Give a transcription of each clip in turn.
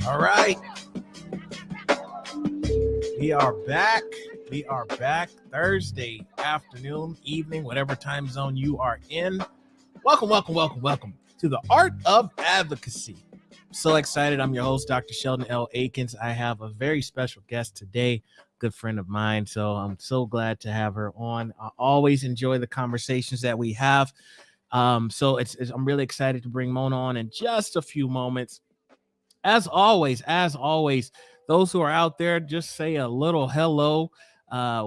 All right. We are back. We are back Thursday afternoon, evening, whatever time zone you are in. Welcome to the Art of Advocacy. I'm so excited. I'm your host, Dr. Sheldon L. Eakins. I have a very special guest today, good friend of mine. So I'm so glad to have her on. I always enjoy the conversations that we have. So I'm really excited to bring Mona on in just a few moments. As always, those who are out there, just say a little hello,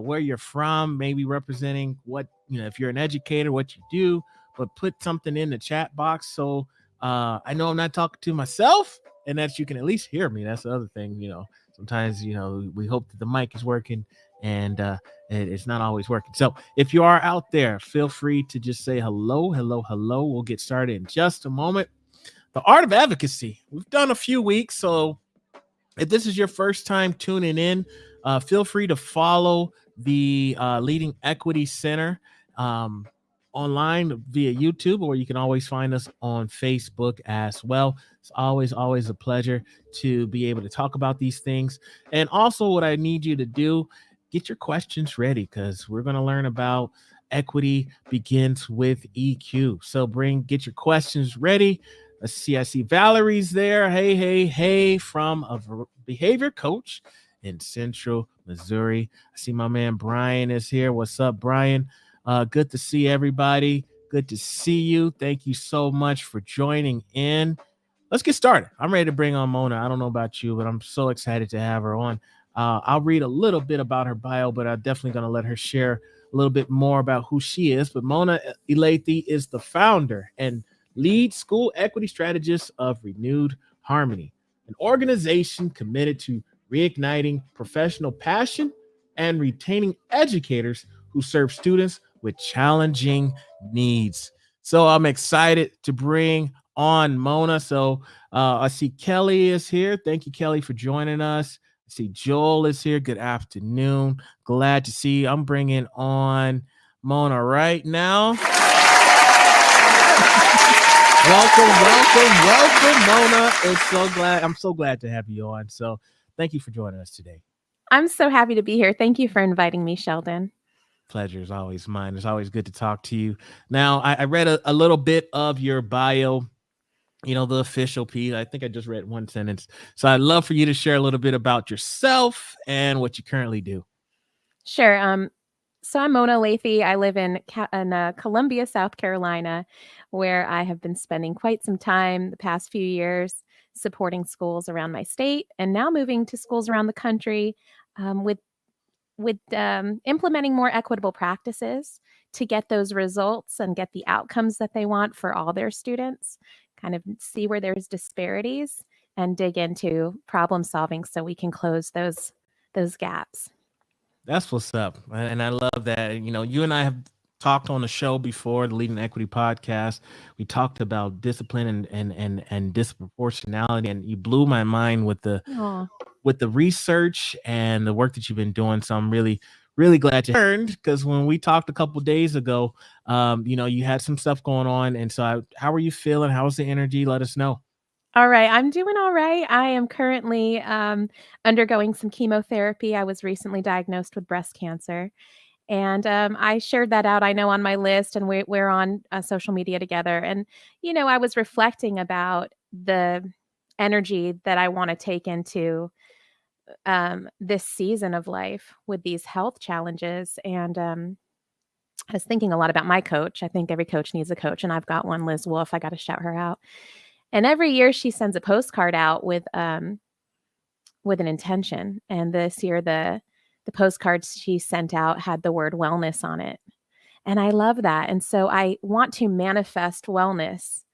where you're from, maybe representing what, if you're an educator, what you do, but put something in the chat box. So I know I'm not talking to myself and that you can at least hear me. That's the other thing, sometimes, we hope that the mic is working and it's not always working. So if you are out there, feel free to just say hello. We'll get started in just a moment. The Art of Advocacy. We've done a few weeks, so if this is your first time tuning in, feel free to follow the Leading Equity Center online via YouTube, or you can always find us on Facebook as well. It's always a pleasure to be able to talk about these things. And also what I need you to do, get your questions ready, because we're going to learn about equity begins with EQ. So get your questions ready. Let's see. I see Valerie's there. Hey, from a behavior coach in Central Missouri. I see my man Brian is here. What's up, Brian? Good to see everybody. Good to see you. Thank you so much for joining in. Let's get started. I'm ready to bring on Mona. I don't know about you, but I'm so excited to have her on. I'll read a little bit about her bio, but I'm definitely going to let her share a little bit more about who she is. But Mona Elaithy is the founder and lead school equity strategist of Renewed Harmony, an organization committed to reigniting professional passion and retaining educators who serve students with challenging needs. So I'm excited to bring on Mona. So I see Kelly is here. Thank you, Kelly, for joining us. I see Joel is here. Good afternoon. Glad to see you. I'm bringing on Mona right now. Welcome, Mona. I'm so glad to have you on. So thank you for joining us today. I'm so happy to be here. Thank you for inviting me, Sheldon. Pleasure is always mine. It's always good to talk to you. Now, I read a little bit of your bio, the official piece. I think I just read one sentence. So I'd love for you to share a little bit about yourself and what you currently do. Sure. So I'm Mona Elaithy. I live in Columbia, South Carolina, where I have been spending quite some time the past few years supporting schools around my state, and now moving to schools around the country with implementing more equitable practices to get those results and get the outcomes that they want for all their students, kind of see where there's disparities and dig into problem solving so we can close those gaps. That's what's up. And I love that. You and I have talked on the show before, the Leading Equity podcast. We talked about discipline and disproportionality, and you blew my mind with the research and the work that you've been doing. So I'm really, really glad you learned, because when we talked a couple days ago, you had some stuff going on. And so how are you feeling? How's the energy? Let us know. All right. I'm doing all right. I am currently undergoing some chemotherapy. I was recently diagnosed with breast cancer. And I shared that out, I know, on my list, and we're on social media together. And, I was reflecting about the energy that I want to take into this season of life with these health challenges. And I was thinking a lot about my coach. I think every coach needs a coach, and I've got one, Liz Wolf. I got to shout her out. And every year she sends a postcard out with an intention. And this year the postcards she sent out had the word wellness on it. And I love that. And so I want to manifest wellness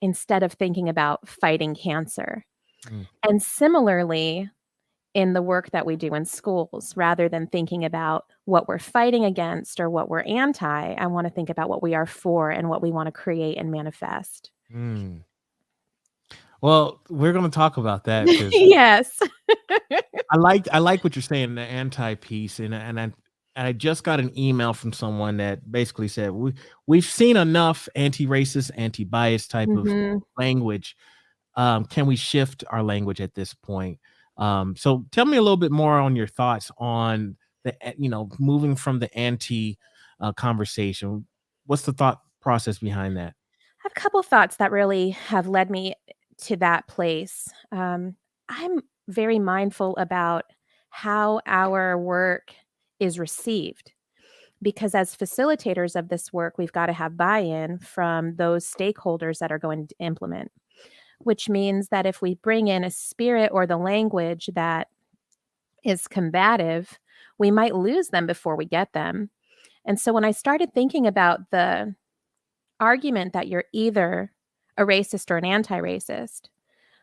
instead of thinking about fighting cancer. And similarly, in the work that we do in schools, rather than thinking about what we're fighting against or what we're anti, I want to think about what we are for and what we want to create and manifest. Well, we're going to talk about that. Yes. I like what you're saying, the anti piece, and I just got an email from someone that basically said we've seen enough anti-racist, anti-bias type of language. Can we shift our language at this point? So tell me a little bit more on your thoughts on moving from the anti conversation. What's the thought process behind that? I have a couple thoughts that really have led me to that place. I'm very mindful about how our work is received because, as facilitators of this work, we've got to have buy in from those stakeholders that are going to implement, which means that if we bring in a spirit or the language that is combative, we might lose them before we get them. And so when I started thinking about the argument that you're either a racist or an anti-racist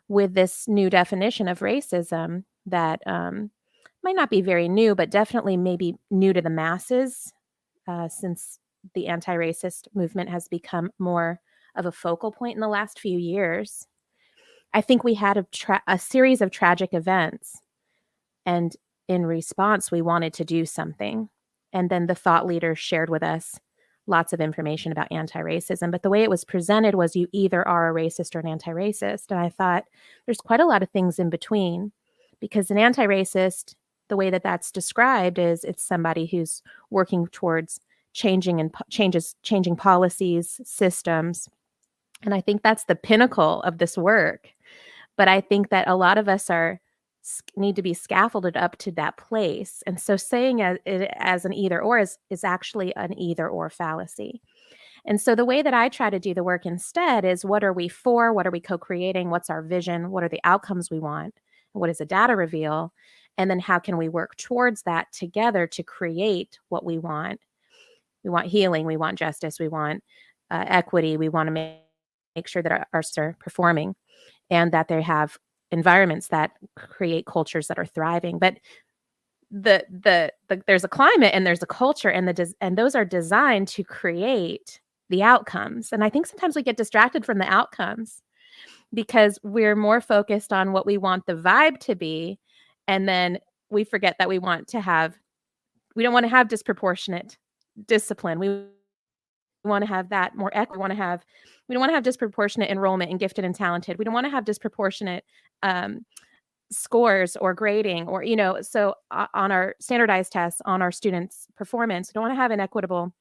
with this new definition of racism that might not be very new, but definitely maybe new to the masses since the anti-racist movement has become more of a focal point in the last few years. I think we had a series of tragic events, and in response, we wanted to do something. And then the thought leaders shared with us lots of information about anti-racism, but the way it was presented was you either are a racist or an anti-racist. And I thought there's quite a lot of things in between, because an anti-racist, the way that that's described is it's somebody who's working towards changing policies, systems. And I think that's the pinnacle of this work. But I think that a lot of us need to be scaffolded up to that place. And so saying it as an either or is actually an either or fallacy. And so the way that I try to do the work instead is, what are we for? What are we co-creating? What's our vision? What are the outcomes we want? What is the data reveal? And then how can we work towards that together to create what we want? We want healing. We want justice. We want equity. We want to make sure that our artists are performing and that they have environments that create cultures that are thriving. But there's a climate and there's a culture, and those are designed to create the outcomes. And I think sometimes we get distracted from the outcomes because we're more focused on what we want the vibe to be, and then we forget that we don't want to have disproportionate discipline. We want to have that more equity. We don't want to have disproportionate enrollment in gifted and talented. We don't want to have disproportionate scores or grading, or so on our standardized tests, on our students' performance. We don't want to have inequitable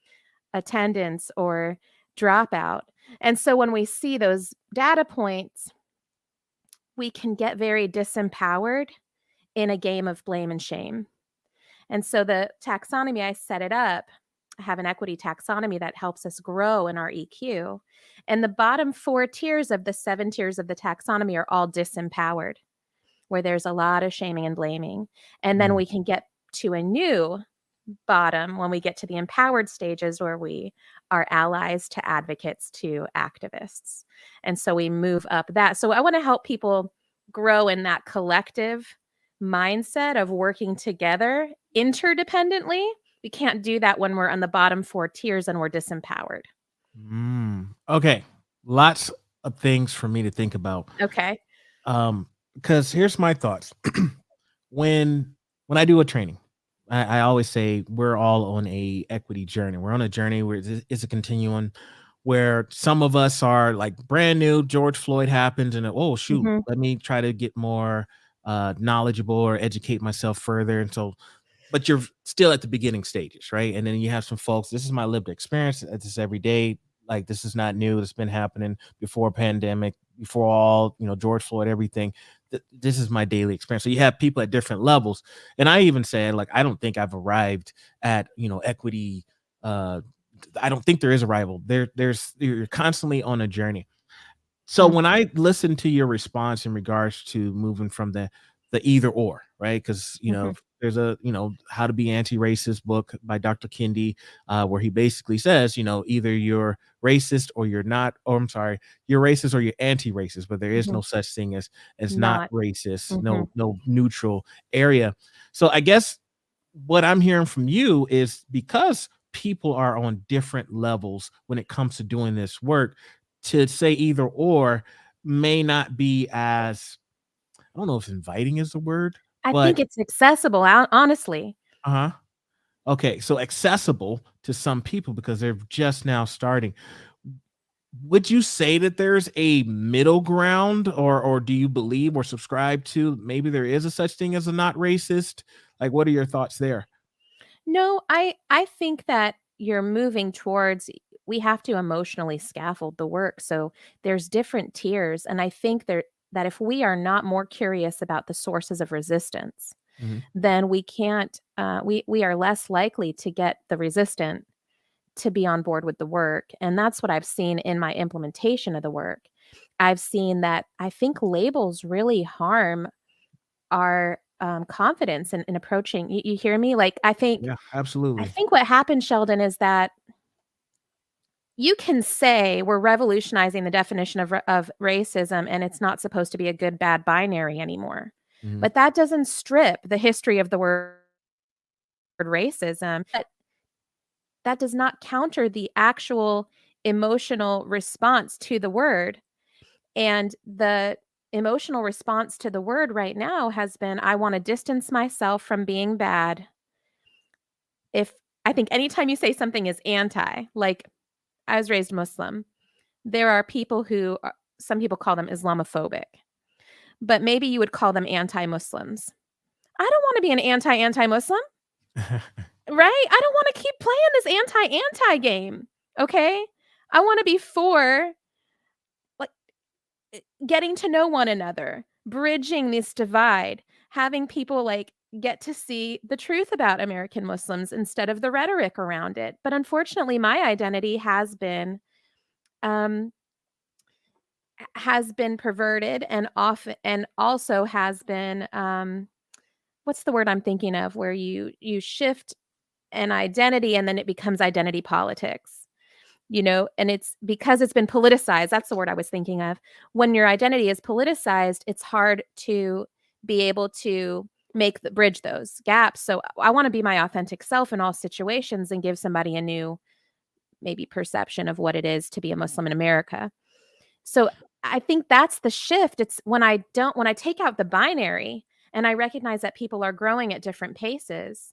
attendance or dropout. And so when we see those data points, we can get very disempowered in a game of blame and shame. And so the taxonomy, I set it up. I have an equity taxonomy that helps us grow in our EQ. And the bottom 4 tiers of the 7 tiers of the taxonomy are all disempowered, where there's a lot of shaming and blaming. And then we can get to a new bottom when we get to the empowered stages, where we are allies to advocates to activists. And so we move up that. So I want to help people grow in that collective mindset of working together interdependently. We can't do that when we're on the bottom 4 tiers and we're disempowered. Okay. Lots of things for me to think about. Okay. Because here's my thoughts. When I do a training, I always say we're all on a equity journey. We're on a journey where it's a continuum where some of us are like brand new. George Floyd happened, and oh shoot, let me try to get more knowledgeable or educate myself further. And so, but you're still at the beginning stages, right? And then you have some folks. This is my lived experience. This every day. Like, this is not new. It's been happening before pandemic, before all George Floyd, everything. This is my daily experience. So you have people at different levels, and I even said, like, I don't think I've arrived at equity. I don't think there is a rival. You're constantly on a journey. So when I listen to your response in regards to moving from the either or, right? Because there's a How to Be Anti-Racist book by Dr. Kendi, where he basically says either you're racist or you're not, or I'm sorry, you're racist or you're anti-racist, but there is no such thing as not racist, no neutral area. So I guess what I'm hearing from you is, because people are on different levels when it comes to doing this work, to say either or may not be as, I don't know if inviting is the word. I think it's accessible, honestly. Okay, so accessible to some people because they're just now starting. would you say that there's a middle ground, or do you believe or subscribe to maybe there is a such thing as a not racist? Like, what are your thoughts there? No, I think that you're moving towards we have to emotionally scaffold the work. So there's different tiers, and I think that if we are not more curious about the sources of resistance, Mhm. then we can't we are less likely to get the resistant to be on board with the work. And that's what I've seen in my implementation of the work. I've seen that I think labels really harm our confidence in approaching. You hear me? Like Yeah, I absolutely. think what happened, Sheldon, is that you can say we're revolutionizing the definition of racism, and it's not supposed to be a good bad binary anymore. Mhm. But that doesn't strip the history of the word racism. That does not counter the actual emotional response to the word. And the emotional response to the word right now has been I want to distance myself from being bad. If I think anytime you say something is anti, like I was raised Muslim, there are people who are, some people call them Islamophobic, but maybe you would call them anti Muslims. I don't want to be an anti Muslim, right? I don't want to keep playing this anti game. Okay. I want to be for like getting to know one another, bridging this divide, having people like get to see the truth about American Muslims instead of the rhetoric around it. But unfortunately, my identity um, has been perverted and often and also has been what's the word I'm thinking of where you shift an identity and then it becomes identity politics. And it's because it's been politicized. That's the word I was thinking of. When your identity is politicized, it's hard to be able to bridge those gaps. So I want to be my authentic self in all situations and give somebody a new maybe perception of what it is to be a Muslim in America. So I think that's the shift. It's when I take out the binary and I recognize that people are growing at different paces.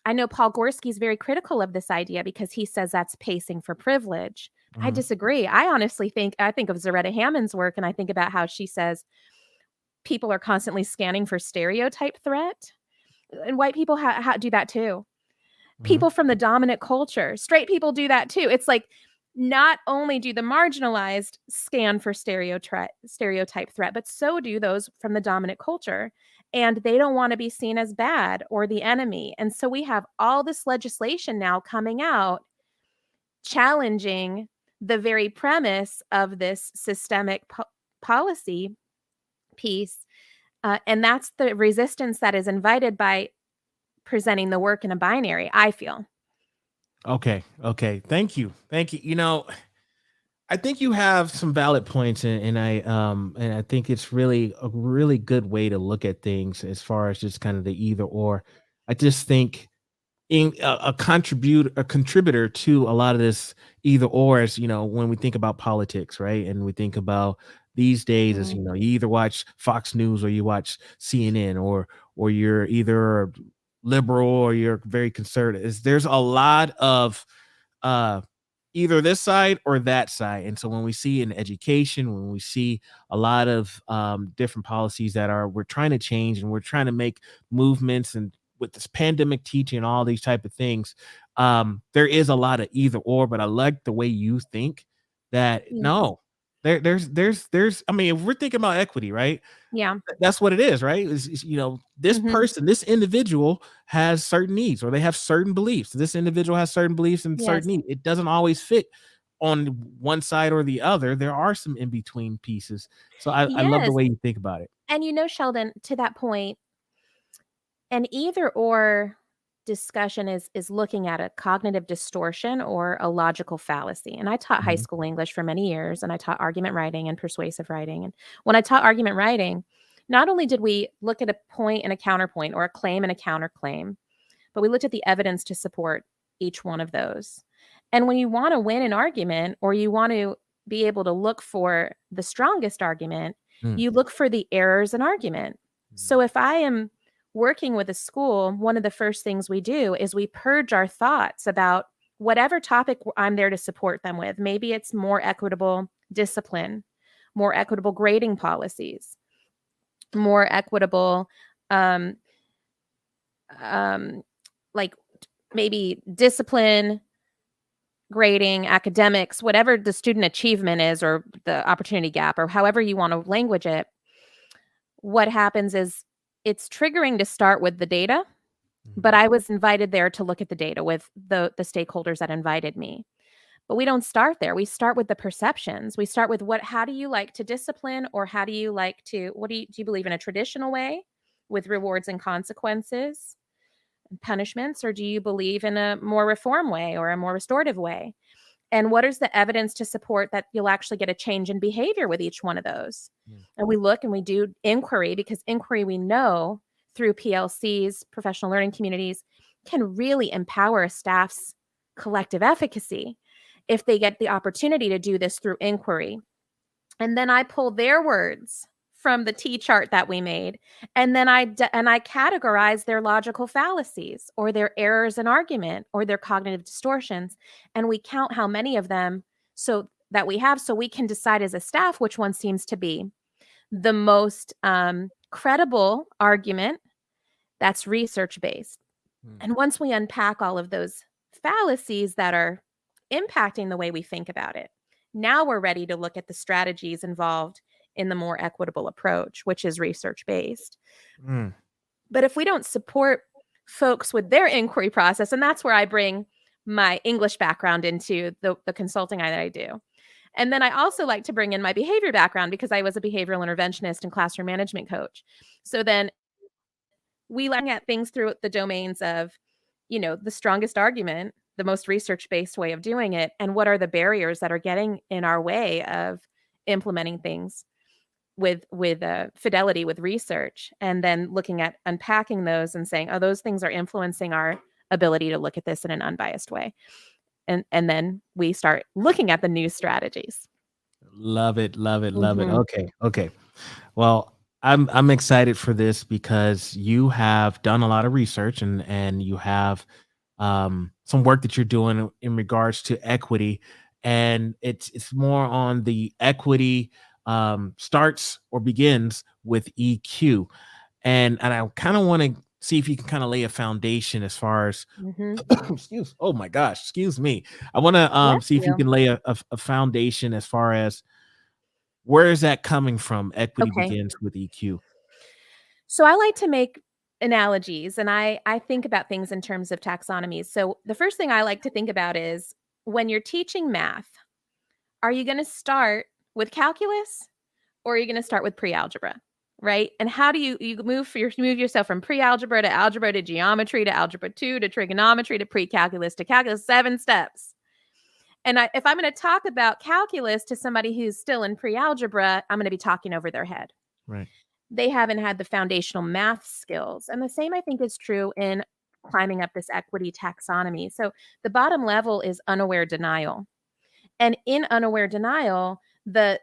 I know Paul Gorski is very critical of this idea because he says that's pacing for privilege. I Mhm. disagree. I think of Zaretta Hammond's work and I think about how she says people are constantly scanning for stereotype threat, and white people do that too. Mhm. People from the dominant culture, straight people do that too. It's like not only do the marginalized scan for stereotype threat, but so do those from the dominant culture. And they don't want to be seen as bad or the enemy. And so we have all this legislation now coming out challenging the very premise of this systemic policy piece. And that's the resistance that is invited by presenting the work in a binary, I feel. Okay. Okay. Thank you. Thank you. I think you have some valid points, and I think it's really a really good way to look at things as far as just kind of the either or. I just think in a contributor to a lot of this either or is, when we think about politics, right? And we think about these days as, Mm, you either watch Fox News or you watch CNN, or you're either liberal or you're very conservative. There's a lot of uh either this side or that side. And so when we see in education, when we see a lot of different policies that we're trying to change and we're trying to make movements, and with this pandemic teaching and all these type of things, there is a lot of either or. But I like the way you think that yeah. no, there's I mean, if we're thinking about equity, right? Yeah. That's what it is, right? This Mhm. person, this individual has certain needs, or they have certain beliefs. This individual has certain beliefs and certain Yes. needs. It doesn't always fit on one side or the other. There are some in between pieces. So I love the Yes. way you think about it. And Sheldon, to that point, an either or discussion is looking at a cognitive distortion or a logical fallacy. And I taught high Mhm. school English for many years, and I taught argument writing and persuasive writing. And when I taught argument writing, not only did we look at a point and a counterpoint or a claim and a counterclaim, but we looked at the evidence to support each one of those. And when you want to win an argument or you want to be able to look for the strongest argument, Mm. you look for the errors in argument. Mhm. So if I am working with a school, one of the first things we do is we purge our thoughts about whatever topic I'm there to support them with. Maybe it's more equitable discipline, more equitable grading policies, more equitable, um, like maybe discipline, grading, academics, whatever the student achievement is, or the opportunity gap, or however you want to language it. What happens is it's triggering to start with the data, but I was invited there to look at the data with the stakeholders that invited me. But we don't start there. We start with the perceptions. We start with how do you like to discipline, or how do you like to, do you believe in a traditional way with rewards and consequences and punishments, or do you believe in a more reform way or a more restorative way? And what is the evidence to support that you'll actually get a change in behavior with each one of those? And we look and we do inquiry, because inquiry, we know through PLCs, professional learning communities, can really empower staff's collective efficacy if they get the opportunity to do this through inquiry. And then I pull their words from the T chart that we made, and then I categorize their logical fallacies, or their errors in argument, or their cognitive distortions, and we count how many of them so that we have, so we can decide as a staff which one seems to be the most credible argument that's research-based. And once we unpack all of those fallacies that are impacting the way we think about it, now we're ready to look at the strategies involved in the more equitable approach, which is research-based. But if we don't support folks with their inquiry process, and that's where I bring my English background into the consulting that I do. And then I also like to bring in my behavior background, because I was a behavioral interventionist and classroom management coach. So then we look at things through the domains of, the strongest argument, the most research-based way of doing it, and what are the barriers that are getting in our way of implementing things with fidelity with research, and then looking at unpacking those and saying, oh, those things are influencing our ability to look at this in an unbiased way. And then we start looking at the new strategies. Love it. Okay. Well, I'm excited for this, because you have done a lot of research, and you have some work that you're doing in regards to equity, and it's more on the equity starts or begins with EQ, and I kind of want to see if you can kind of lay a foundation as far as excuse me. I want to see if you can lay a foundation as far as where is that coming from. Equity begins with EQ. So I like to make analogies, and I think about things in terms of taxonomies. So the first thing I like to think about is, when you're teaching math, are you going to start with calculus, or are you going to start with pre-algebra, right? And how do you move yourself from pre-algebra to algebra to geometry to algebra 2 to trigonometry to pre-calculus to calculus, 7 steps. And if I'm going to talk about calculus to somebody who's still in pre-algebra, I'm going to be talking over their head. Right. They haven't had the foundational math skills. And the same, I think, is true in climbing up this equity taxonomy. So the bottom level is unaware denial. And in unaware denial, the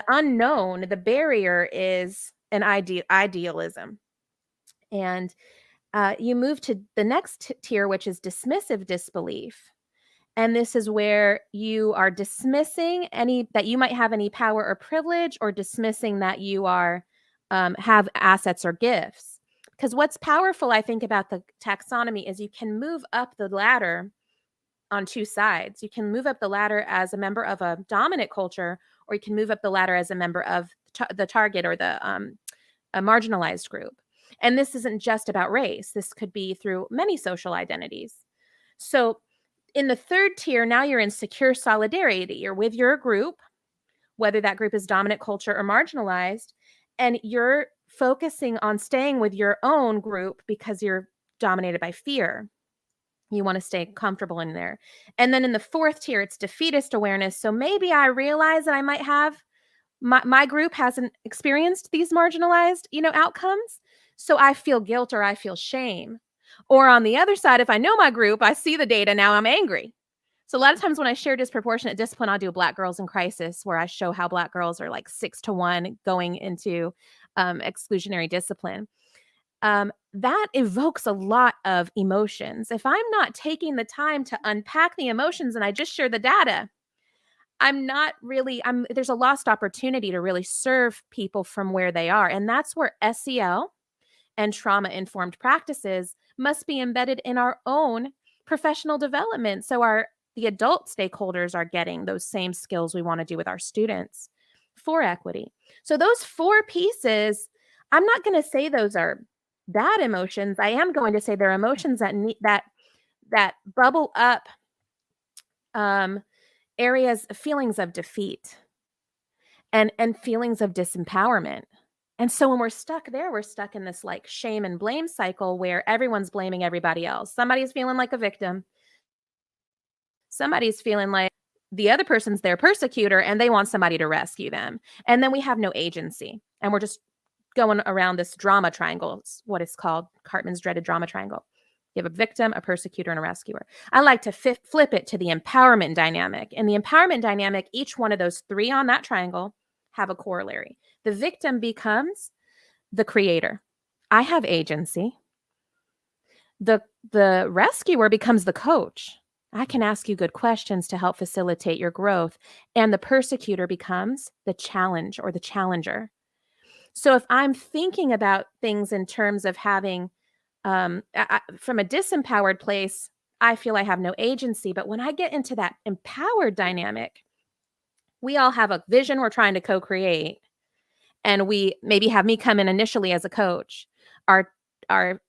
unknown, the barrier is an idealism. And you move to the next tier, which is dismissive disbelief. And this is where you are dismissing that you might have any power or privilege, or dismissing that you are have assets or gifts. Because what's powerful, I think, about the taxonomy is you can move up the ladder on two sides. You can move up the ladder as a member of a dominant culture, or you can move up the ladder as a member of the target, or a marginalized group. And this isn't just about race. This could be through many social identities. So in the third tier, now you're in secure solidarity. You're with your group, whether that group is dominant culture or marginalized, and you're focusing on staying with your own group because you're dominated by fear. You want to stay comfortable in there. And then in the fourth tier, it's defeatist awareness. So maybe I realize that I might have my group hasn't experienced these marginalized, outcomes. So I feel guilt, or I feel shame. Or on the other side, if I know my group, I see the data, now I'm angry. So a lot of times when I share disproportionate discipline, I'll do Black Girls in Crisis, where I show how Black girls are like 6 to 1 going into exclusionary discipline. that evokes a lot of emotions. If I'm not taking the time to unpack the emotions and I just share the data, there's a lost opportunity to really serve people from where they are. And that's where SEL and trauma-informed practices must be embedded in our own professional development. So the adult stakeholders are getting those same skills we want to do with our students for equity. So those 4 pieces, I'm not going to say those are bad emotions. I am going to say they're emotions that bubble up feelings of defeat and feelings of disempowerment. And so when we're stuck there, we're stuck in this like shame and blame cycle where everyone's blaming everybody else. Somebody's feeling like a victim. Somebody's feeling like the other person's their persecutor and they want somebody to rescue them. And then we have no agency. And we're just going around this drama triangle, what is called Karpman's dreaded drama triangle. You have a victim, a persecutor, and a rescuer. I like to flip it to the empowerment dynamic. In the empowerment dynamic, each one of those 3 on that triangle have a corollary. The victim becomes the creator. I have agency. The rescuer becomes the coach. I can ask you good questions to help facilitate your growth. And the persecutor becomes the challenge or the challenger. So if I'm thinking about things in terms of having, from a disempowered place, I feel I have no agency. But when I get into that empowered dynamic, we all have a vision we're trying to co-create. And we maybe have me come in initially as a coach. Our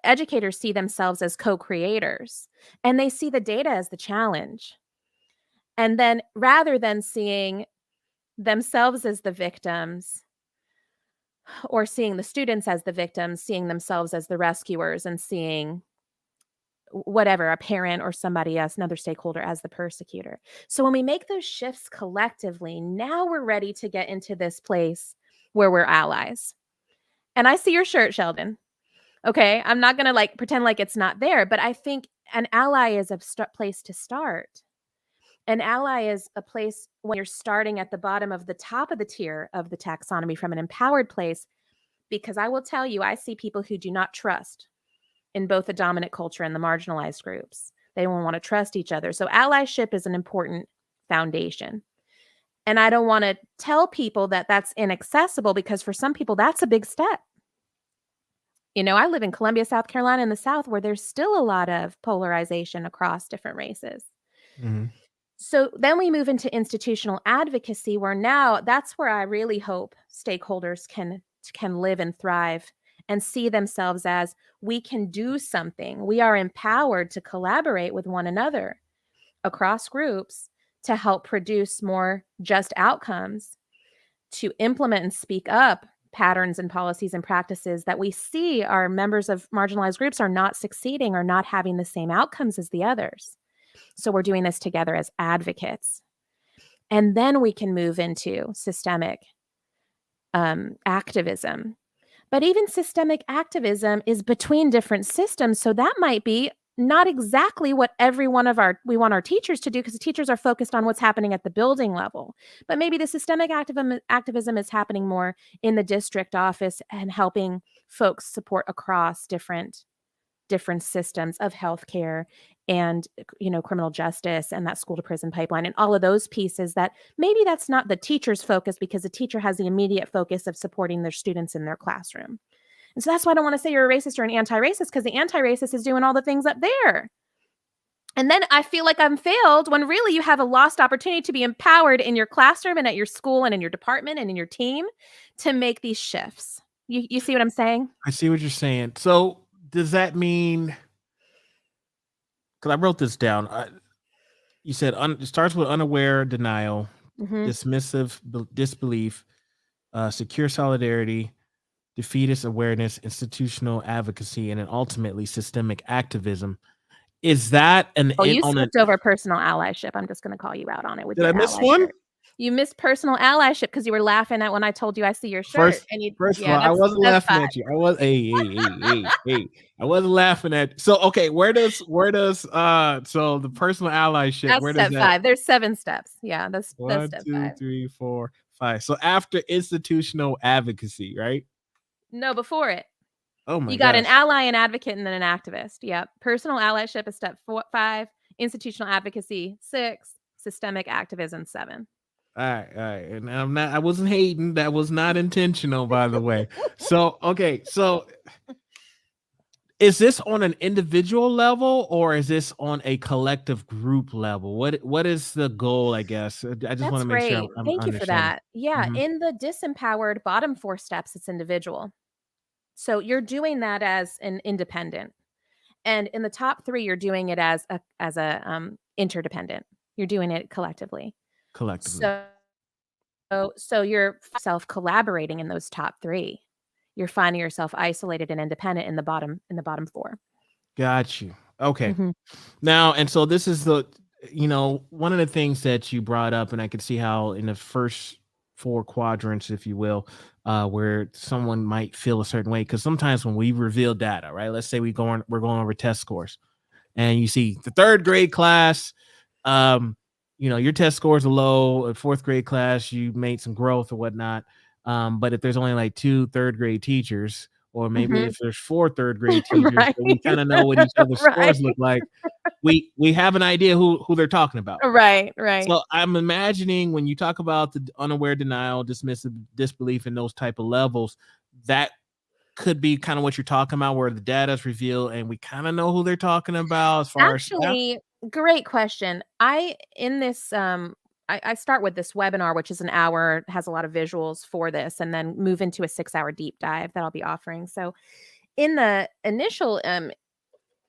educators see themselves as co-creators, and they see the data as the challenge. And then rather than seeing themselves as the victims or seeing the students as the victims, seeing themselves as the rescuers and seeing whatever, a parent or somebody else, another stakeholder as the persecutor. So when we make those shifts collectively, now we're ready to get into this place where we're allies. And I see your shirt, Sheldon. Okay, I'm not going to like pretend like it's not there, but I think an ally is a place to start. An ally is a place when you're starting at the bottom of the top of the tier of the taxonomy from an empowered place, because I will tell you, I see people who do not trust in both the dominant culture and the marginalized groups. They don't want to trust each other. So allyship is an important foundation. And I don't want to tell people that that's inaccessible, because for some people, that's a big step. You know, I live in Columbia, South Carolina in the South, where there's still a lot of polarization across different races. Mm-hmm. So then we move into institutional advocacy, where now that's where I really hope stakeholders can live and thrive and see themselves as, we can do something. We are empowered to collaborate with one another across groups to help produce more just outcomes, to implement and speak up patterns and policies and practices that we see our members of marginalized groups are not succeeding or not having the same outcomes as the others. So we're doing this together as advocates. And then we can move into systemic activism. But even systemic activism is between different systems. So that might be not exactly what we want our teachers to do, because the teachers are focused on what's happening at the building level. But maybe the systemic activism is happening more in the district office and helping folks support across different systems of healthcare and, you know, criminal justice and that school to prison pipeline and all of those pieces that maybe that's not the teacher's focus, because the teacher has the immediate focus of supporting their students in their classroom. And so that's why I don't want to say you're a racist or an anti-racist, because the anti-racist is doing all the things up there. And then I feel like I'm failed when really you have a lost opportunity to be empowered in your classroom and at your school and in your department and in your team to make these shifts. You see what I'm saying? I see what you're saying. So does that mean, because I wrote this down, you said it starts with unaware denial, dismissive disbelief, secure solidarity, defeatist awareness, institutional advocacy, and then ultimately systemic activism. Is that you skipped over personal allyship. I'm just going to call you out on it. Did I miss one? Shirt. You missed personal allyship because you were laughing at when I told you I see your shirt. First of all, I wasn't laughing at you. I was hey. I wasn't laughing at. So okay, where does so the personal allyship? That's where step does 5. There's 7 steps. Yeah, that's one, step 2, 5. 3, 4, 5. So after institutional advocacy, right? No, before it. Oh my You got an gosh. ally, an advocate, and then an activist. Yep. Personal allyship is step 5, institutional advocacy 6, systemic activism 7. All right, all right. And I wasn't hating. That was not intentional, by the way. So, okay. So is this on an individual level or is this on a collective group level? What is the goal, I guess? I just want That's to make sure great. I'm Thank you for understanding. that. Yeah, Mhm. in the disempowered bottom 4 steps, it's individual. So you're doing that as an independent. And in the top 3, you're doing it as a interdependent. You're doing it collectively. Collectively. So you're self-collaborating in those top 3. You're finding yourself isolated and independent in the bottom 4. Got you. Okay. Mhm. Now, and so this is one of the things that you brought up, and I could see how in the first 4 quadrants, if you will, where someone might feel a certain way. Because sometimes when we reveal data, right? Let's say we're going over test scores, and you see the 3rd grade class, um, your test scores are low. 4th grade class, you made some growth or whatnot. But if there's only like 2 3rd grade teachers, or maybe Mhm. if there's 4 3rd grade teachers, Right. so we kind of know what each other's Right. scores look like. We have an idea who they're talking about. Right, right. So I'm imagining when you talk about the unaware denial, dismissive disbelief, and those type of levels, that could be kind of what you're talking about, where the data is revealed and we kind of know who they're talking about as far as staff. Actually, great question. I start with this webinar, which is an hour, has a lot of visuals for this, and then move into a 6-hour deep dive that I'll be offering. So in the initial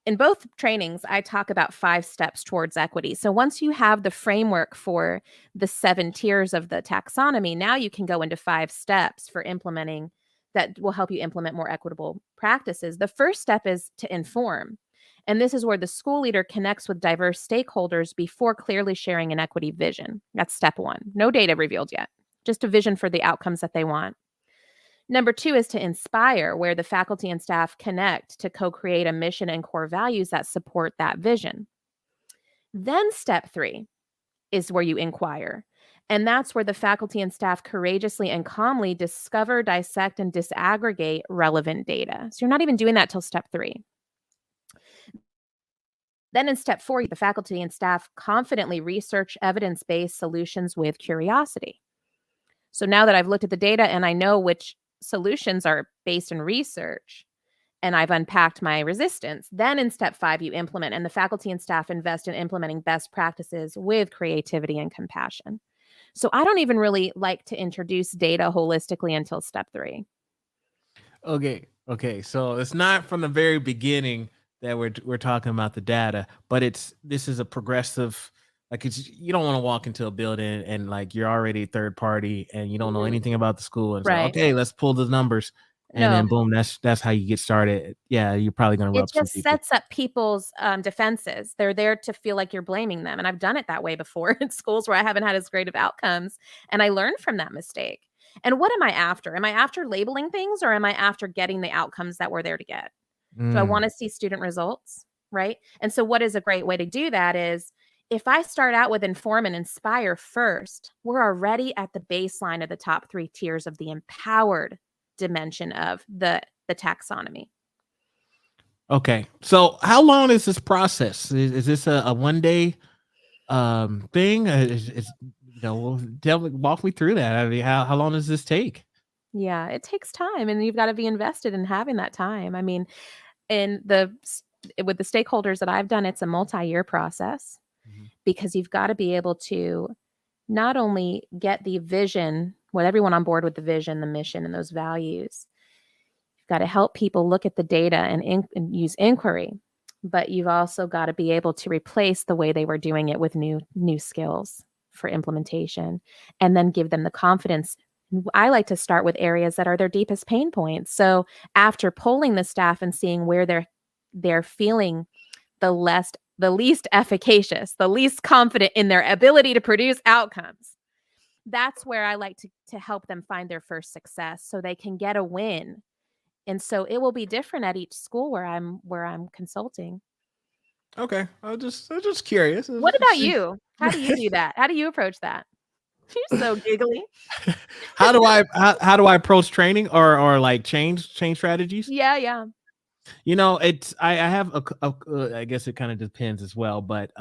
in both trainings, I talk about 5 steps towards equity. So once you have the framework for the 7 tiers of the taxonomy, now you can go into 5 steps for implementing that will help you implement more equitable practices. The first step is to inform. And this is where the school leader connects with diverse stakeholders before clearly sharing an equity vision. That's step 1. No data revealed yet, just a vision for the outcomes that they want. Number 2 is to inspire, where the faculty and staff connect to co-create a mission and core values that support that vision. Then step 3 is where you inquire. And that's where the faculty and staff courageously and calmly discover, dissect, and disaggregate relevant data. So you're not even doing that till step 3. Then in step 4, the faculty and staff confidently research evidence-based solutions with curiosity. So now that I've looked at the data and I know which solutions are based in research and I've unpacked my resistance, then in step 5, you implement, and the faculty and staff invest in implementing best practices with creativity and compassion. So I don't even really like to introduce data holistically until step 3. Okay. So it's not from the very beginning that we're talking about the data, but this is a progressive. Like you don't want to walk into a building and like you're already third party and you don't know Mhm. anything about the school and say, Right. okay, let's pull the numbers, and No, then boom, that's how you get started. Yeah, you're probably gonna it rub some just people. sets up people's defenses. They're there to feel like you're blaming them. And I've done it that way before in schools where I haven't had as great of outcomes. And I learned from that mistake. And what am I after? Am I after labeling things or am I after getting the outcomes that we're there to get? Do I Mm, wanna see student results, right? And so what is a great way to do that is, if I start out with inform and inspire first, we're already at the baseline of the top 3 tiers of the empowered dimension of the taxonomy. okay. So how long is this process? Is this a 1 day thing? Walk me through that. I mean, how long does this take? Yeah, it takes time, and you've gotta be invested in having that time. I mean, in the s with the stakeholders that I've done, it's a multi-year process Mhm. because you've gotta be able to not only get the vision, with everyone on board with the vision, the mission, and those values. You've got to help people look at the data and use inquiry, but you've also got to be able to replace the way they were doing it with new skills for implementation, and then give them the confidence. I like to start with areas that are their deepest pain points. So after polling the staff and seeing where they're feeling the least efficacious, the least confident in their ability to produce outcomes, that's where I like to help them find their first success so they can get a win. And so it will be different at each school where I'm consulting. Okay, I'm just curious. What about you? How do you do that? How do you approach that? You're so giggly. How do I approach training or like change strategies? Yeah, yeah. It's I have I guess it kind of depends as well, but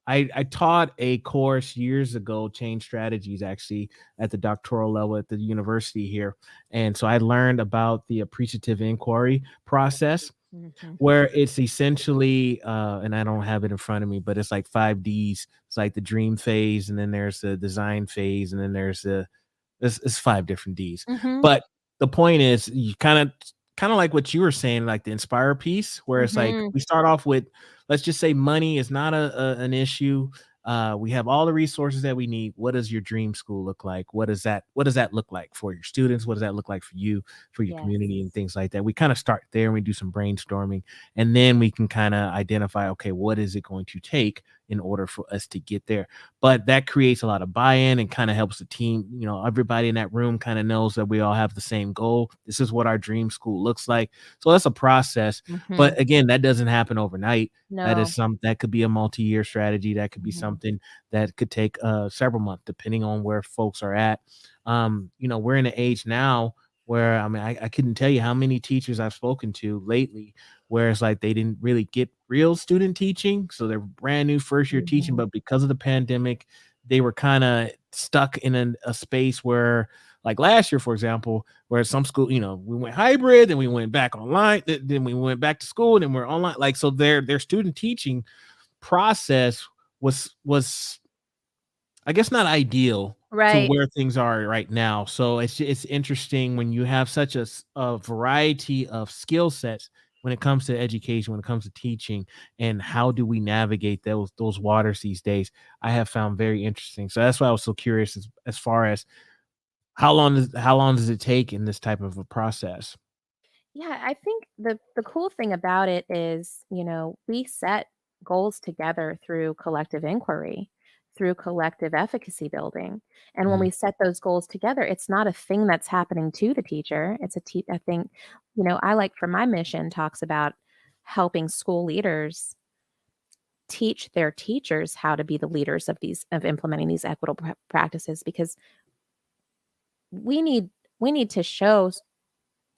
I taught a course years ago, change strategies, actually at the doctoral level at the university here, and so I learned about the appreciative inquiry process, Mhm. where it's essentially and I don't have it in front of me, but it's like 5 Ds. It's like the dream phase, and then there's the design phase, and then there's the it's 5 different Ds. Mhm. But the point is, you kind of like what you were saying, like the inspire piece, where it's like Mhm. we start off with, let's just say money is not an issue. We have all the resources that we need. What does your dream school look like? What does that look like for your students? What does that look like for you, for your Yes. community, and things like that? We kind of start there and we do some brainstorming, and then we can kind of identify, okay, what is it going to take in order for us to get there? But that creates a lot of buy-in and kind of helps the team. Everybody in that room kind of knows that we all have the same goal. This is what our dream school looks like. So that's a process. Mhm. But again, that doesn't happen overnight. No. That could be a multi-year strategy. That could be Mhm. something that could take several months, depending on where folks are at. We're in an age now where, I mean, I couldn't tell you how many teachers I've spoken to lately where it's like they didn't really get real student teaching. So they're brand new first year teaching, Mhm. but because of the pandemic, they were kind of stuck in a space where, like last year, for example, where some school, we went hybrid and we went back online, then we went back to school and then we're online. Like, so their student teaching process was I guess not ideal to Right. where things are right now. So it's interesting when you have such a variety of skill sets when it comes to education, when it comes to teaching, and how do we navigate those waters these days. I have found very interesting. So that's why I was so curious as far as how long does it take in this type of a process? Yeah, I think the cool thing about it is, we set goals together through collective inquiry, through collective efficacy building. And when Mhm. we set those goals together, it's not a thing that's happening to the teacher. It's a thing, I like for my mission talks about helping school leaders teach their teachers how to be the leaders of implementing these equitable practices because we need we need to show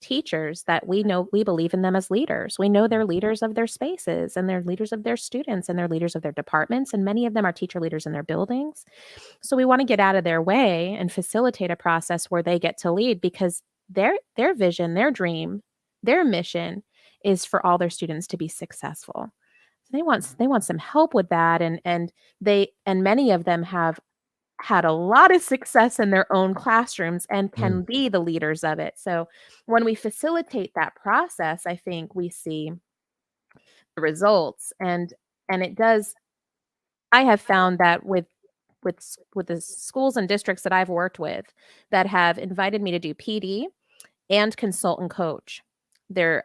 teachers that we know we believe in them as leaders. We know they're leaders of their spaces and they're leaders of their students and they're leaders of their departments. And many of them are teacher leaders in their buildings. So we want to get out of their way and facilitate a process where they get to lead because their vision, their dream, their mission is for all their students to be successful. So they want some help with that and many of them have had a lot of success in their own classrooms and Mm. can be the leaders of it. So when we facilitate that process, I think we see the results and it does I have found that with the schools and districts that I've worked with that have invited me to do PD and consult and coach their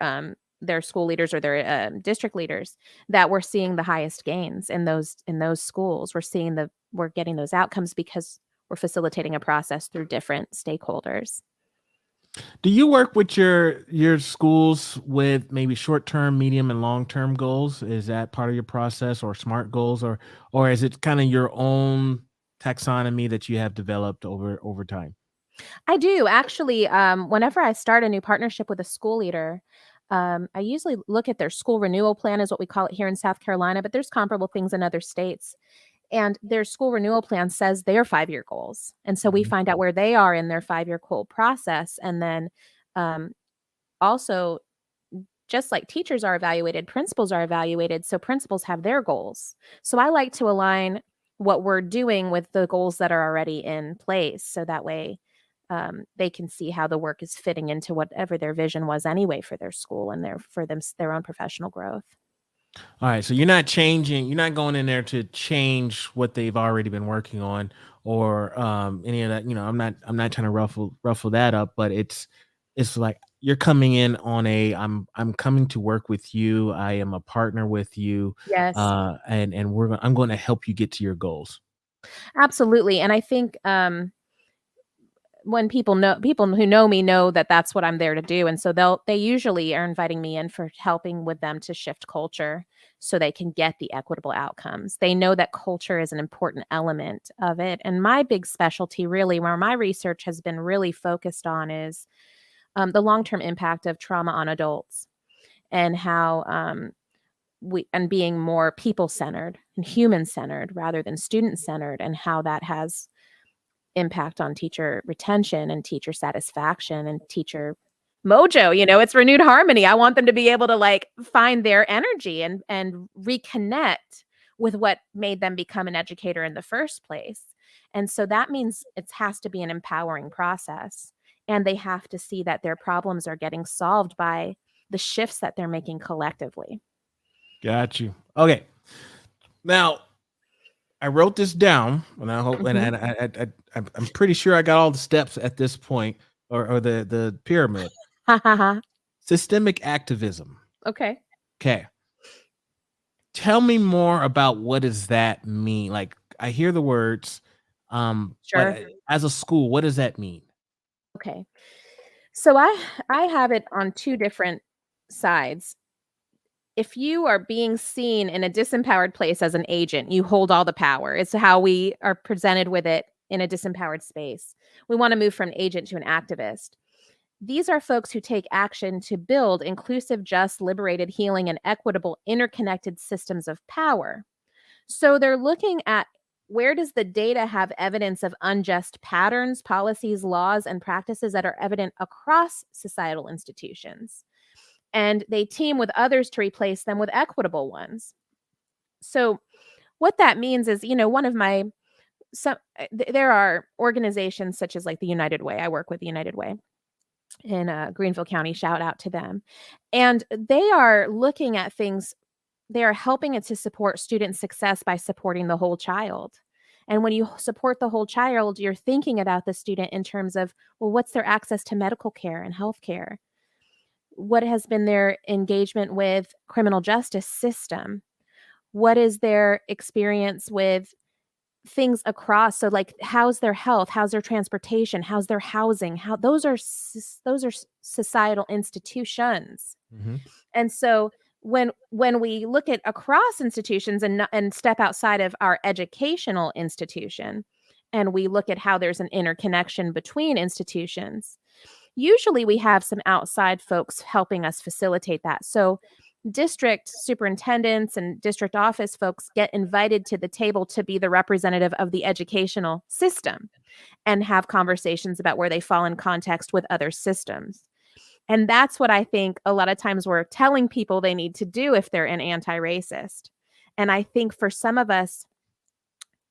school leaders or their district leaders that we're seeing the highest gains in those schools. We're getting those outcomes because we're facilitating a process through different stakeholders. Do you work with your schools with maybe short term, medium, and long term goals? Is that part of your process, or SMART goals, or is it kind of your own taxonomy that you have developed over time? I do actually. Whenever I start a new partnership with a school leader, I usually look at their school renewal plan, is what we call it here in South Carolina, but there's comparable things in other states. And their school renewal plan says their 5-year goals. And so we Mhm. find out where they are in their 5-year goal process. And then um, also, just like teachers are evaluated, principals are evaluated. So principals have their goals. So I like to align what we're doing with the goals that are already in place. So that way they can see how the work is fitting into whatever their vision was anyway for their school and their own professional growth. All right, so you're not going in there to change what they've already been working on, or any of that. I'm not trying to ruffle that up, but it's like you're coming in on I'm coming to work with you. I am a partner with you, Yes. and I'm going to help you get to your goals. Absolutely. And I think when people who know me know that that's what I'm there to do, and so they usually are inviting me in for helping with them to shift culture so they can get the equitable outcomes. They know that culture is an important element of it, and my big specialty, really, where my research has been really focused on, is the long-term impact of trauma on adults, and how being more people-centered and human-centered rather than student-centered, and how that has impact on teacher retention and teacher satisfaction and teacher mojo. It's renewed harmony. I want them to be able to like find their energy and reconnect with what made them become an educator in the first place. And so that means it has to be an empowering process, and they have to see that their problems are getting solved by the shifts that they're making collectively. Got you. Okay. Now, I wrote this down, and I hope, and I'm pretty sure I got all the steps at this point, or the pyramid. Systemic activism. Okay. Okay. Tell me more about what does that mean? Like, I hear the words, Sure. but as a school, what does that mean? Okay. So I have it on two different sides. If you are being seen in a disempowered place as an agent, you hold all the power. It's how we are presented with it in a disempowered space. We want to move from agent to an activist. These are folks who take action to build inclusive, just, liberated, healing, and equitable interconnected systems of power. So they're looking at, where does the data have evidence of unjust patterns, policies, laws, and practices that are evident across societal institutions? And they team with others to replace them with equitable ones. So what that means is, there are organizations such as like the United Way. I work with the United Way in Greenville County. Shout out to them. And they are looking at things. They are helping it to support student success by supporting the whole child. And when you support the whole child, you're thinking about the student in terms of, well, what's their access to medical care and health care? What has been their engagement with criminal justice system? What is their experience with things across? So like, how's their health? How's their transportation? How's their housing? How those are societal institutions. Mm-hmm. And so when we look at across institutions and step outside of our educational institution, and we look at how there's an interconnection between institutions, usually we have some outside folks helping us facilitate that. So district superintendents and district office folks get invited to the table to be the representative of the educational system and have conversations about where they fall in context with other systems. And that's what I think a lot of times we're telling people they need to do if they're an anti-racist. And I think for some of us,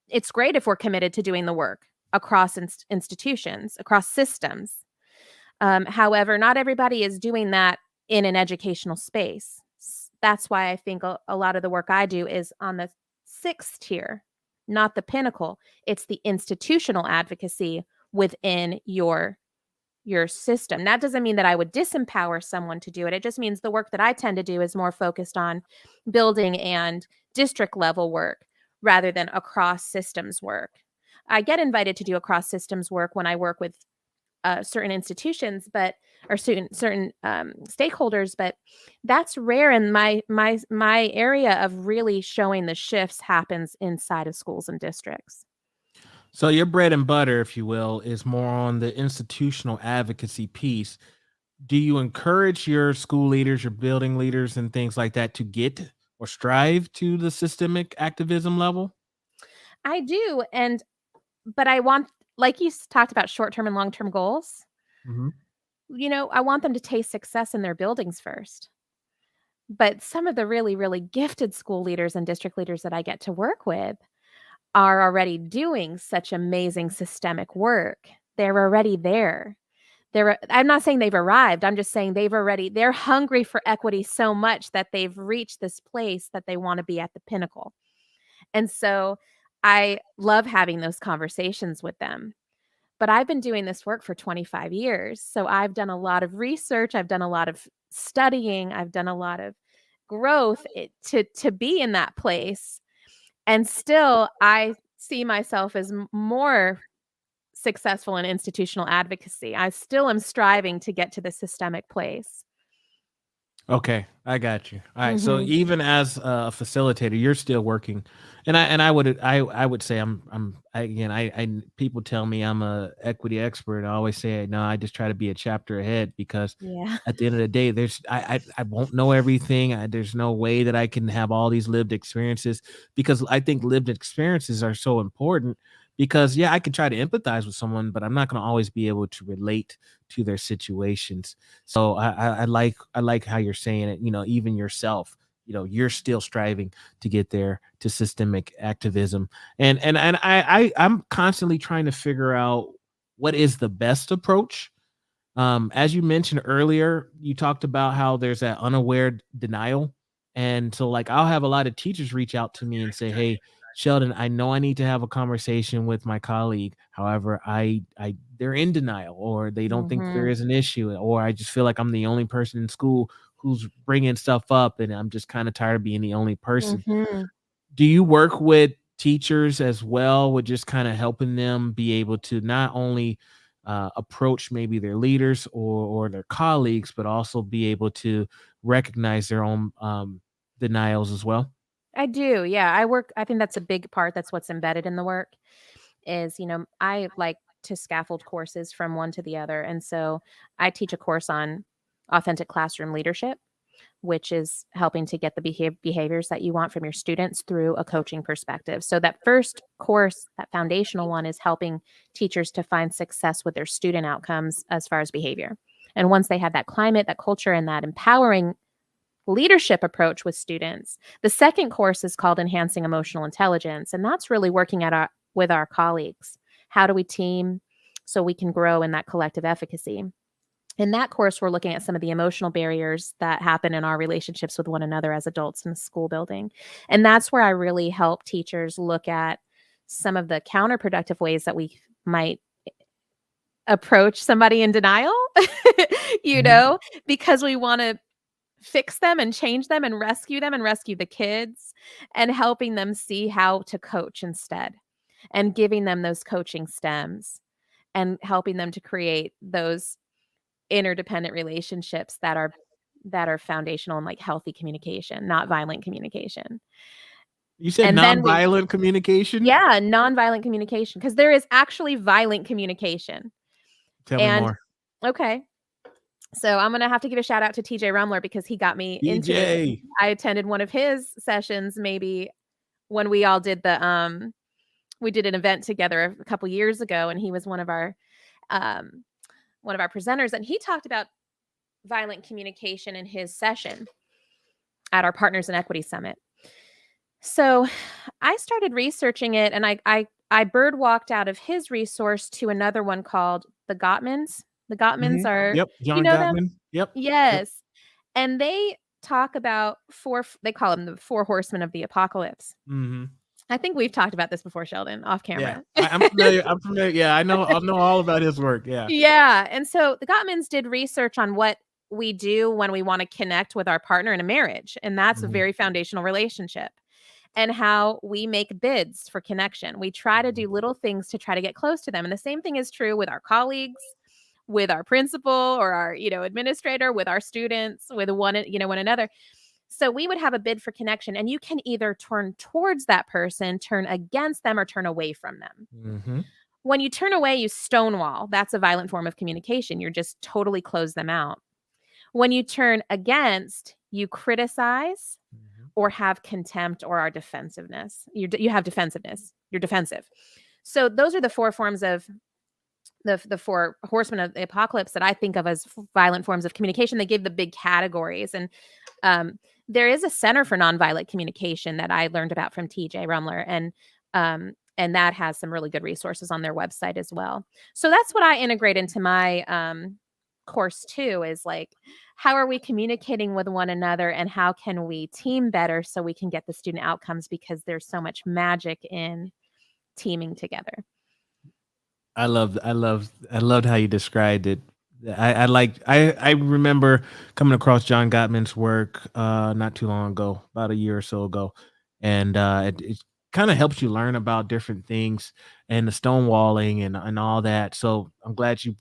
it's great if we're committed to doing the work across institutions, across systems. However, not everybody is doing that in an educational space. That's why I think a lot of the work I do is on the 6th tier, not the pinnacle. It's the institutional advocacy within your system. That doesn't mean that I would disempower someone to do it. It just means the work that I tend to do is more focused on building and district level work rather than across systems work. I get invited to do across systems work when I work with certain institutions, or certain stakeholders, but that's rare. And my area of really showing the shifts happens inside of schools and districts. So your bread and butter, if you will, is more on the institutional advocacy piece. Do you encourage your school leaders, your building leaders, and things like that to get or strive to the systemic activism level? I do, but I want, like you talked about, short-term and long-term goals. Mm-hmm. I want them to taste success in their buildings first. But some of the really, really gifted school leaders and district leaders that I get to work with are already doing such amazing systemic work. They're already there. I'm not saying they've arrived. I'm just saying they're hungry for equity so much that they've reached this place that they want to be at the pinnacle. And so I love having those conversations with them. But I've been doing this work for 25 years. So I've done a lot of research. I've done a lot of studying. I've done a lot of growth to be in that place. And still, I see myself as more successful in institutional advocacy. I still am striving to get to the systemic place. Okay, I got you. All right. So Mhm. even as a facilitator, you're still working, and I would say I people tell me I'm a equity expert. I always say no. I just try to be a chapter ahead because Yeah. at the end of the day, I won't know everything. There's no way that I can have all these lived experiences because I think lived experiences are so important. Because yeah, I can try to empathize with someone, but I'm not going to always be able to relate to their situations. So I like how you're saying it. Even yourself, you're still striving to get there to systemic activism, and I'm constantly trying to figure out what is the best approach. As you mentioned earlier, you talked about how there's that unaware denial. And so like I'll have a lot of teachers reach out to me and say, "Hey, Sheldon, I know I need to have a conversation with my colleague. However, I they're in denial or they don't think there Mhm. is an issue or I just feel like I'm the only person in school who's bringing stuff up and I'm just kind of tired of being the only person." Mhm. Do you work with teachers as well with just kind of helping them be able to not only approach maybe their leaders or their colleagues, but also be able to recognize their own denials as well? I do, yeah, I think that's a big part, that's what's embedded in the work is, I like to scaffold courses from one to the other, and so I teach a course on authentic classroom leadership, which is helping to get the behaviors that you want from your students through a coaching perspective. So that first course, that foundational one, is helping teachers to find success with their student outcomes as far as behavior. And once they have that climate, that culture, and that empowering leadership approach with students, the second course is called Enhancing Emotional Intelligence, and that's really working with our colleagues. How do we team so we can grow in that collective efficacy? In that course, we're looking at some of the emotional barriers that happen in our relationships with one another as adults in the school building. And that's where I really help teachers look at some of the counterproductive ways that we might approach somebody in denial, you Mhm. know, because we want to fix them and change them and rescue the kids and helping them see how to coach instead and giving them those coaching stems and helping them to create those interdependent relationships that are foundational and like healthy communication, not violent communication. You said And then we nonviolent communication? Yeah, nonviolent communication, because there is actually violent communication. Tell me And more. okay, so I'm gonna have to give a shout out to TJ Rumler because he got me into this. DJ. I attended one of his sessions maybe when we all did we did an event together a couple years ago, and he was um, one of our presenters, and he talked about violent communication in his session at our Partners in Equity Summit. So I started researching it, and I bird walked out of his resource to another one called the Gottmans. The Gottmans Mhm. are, Yep, do you John know them? Gottman. Yep, yep. Yes. And they talk about they call them the four horsemen of the apocalypse. Mhm. I think we've talked about this before, Sheldon, off Yeah, camera. I'm familiar, yeah, I know all about his work, yeah. Yeah. And so the Gottmans did research on what we do when we want to connect with our partner in a marriage. And that's a Mhm. very foundational relationship. And how we make bids for connection. We try to Mhm. do little things to try to get close to them. And the same thing is true with our colleagues, with our principal or our, administrator, with our students, with one another. So we would have a bid for connection, and you can either turn towards that person, turn against them, or turn away from them. Mhm. When you turn away, you stonewall. That's a violent form of communication. You're just totally close them out. When you turn against, you criticize Mhm. or have contempt or are defensiveness. You have defensiveness. You're defensive. So those are the four forms of the four horsemen of the apocalypse that I think of as violent forms of communication. They give the big categories, and um, there is a Center for Nonviolent Communication that I learned about from TJ Rumler, and that has some really good resources on their website as well. So that's what I integrate into my course too. Is like, how are we communicating with one another, and how can we team better so we can get the student outcomes? Because there's so much magic in teaming together. I loved how you described it. I remember coming across John Gottman's work not too long ago, about a year or so ago, and kind of helps you learn about different things and the stonewalling and all that. So I'm glad you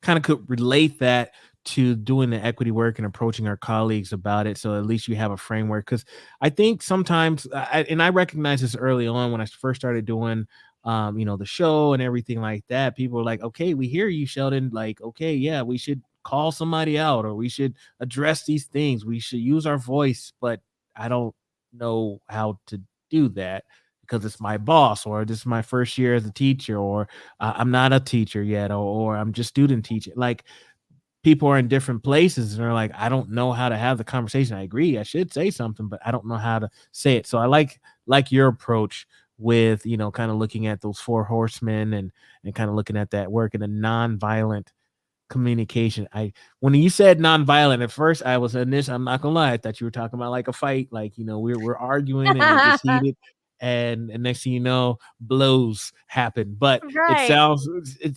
kind of could relate that to doing the equity work and approaching our colleagues about it. So at least you have a framework. Because I think sometimes, and I recognized this early on when I first started doing, the show and everything like that. People were like, "Okay, we hear you, Sheldon. Like, okay, yeah, we should call somebody out, or we should address these things. We should use our voice." But I don't know how to do that because it's my boss, or this is my first year as a teacher, or I'm not a teacher yet, or I'm just student teaching. Like, people are in different places and they're like, I don't know how to have the conversation. I agree, I should say something, but I don't know how to say it. So I like your approach with, kind of looking at those four horsemen and kind of looking at that work in a non-violent communication. When you said nonviolent, at first I was in this, I'm not gonna lie, I thought you were talking about like a fight, like, we're arguing and it gets heated, and next thing you know, blows happen. But it Right. sounds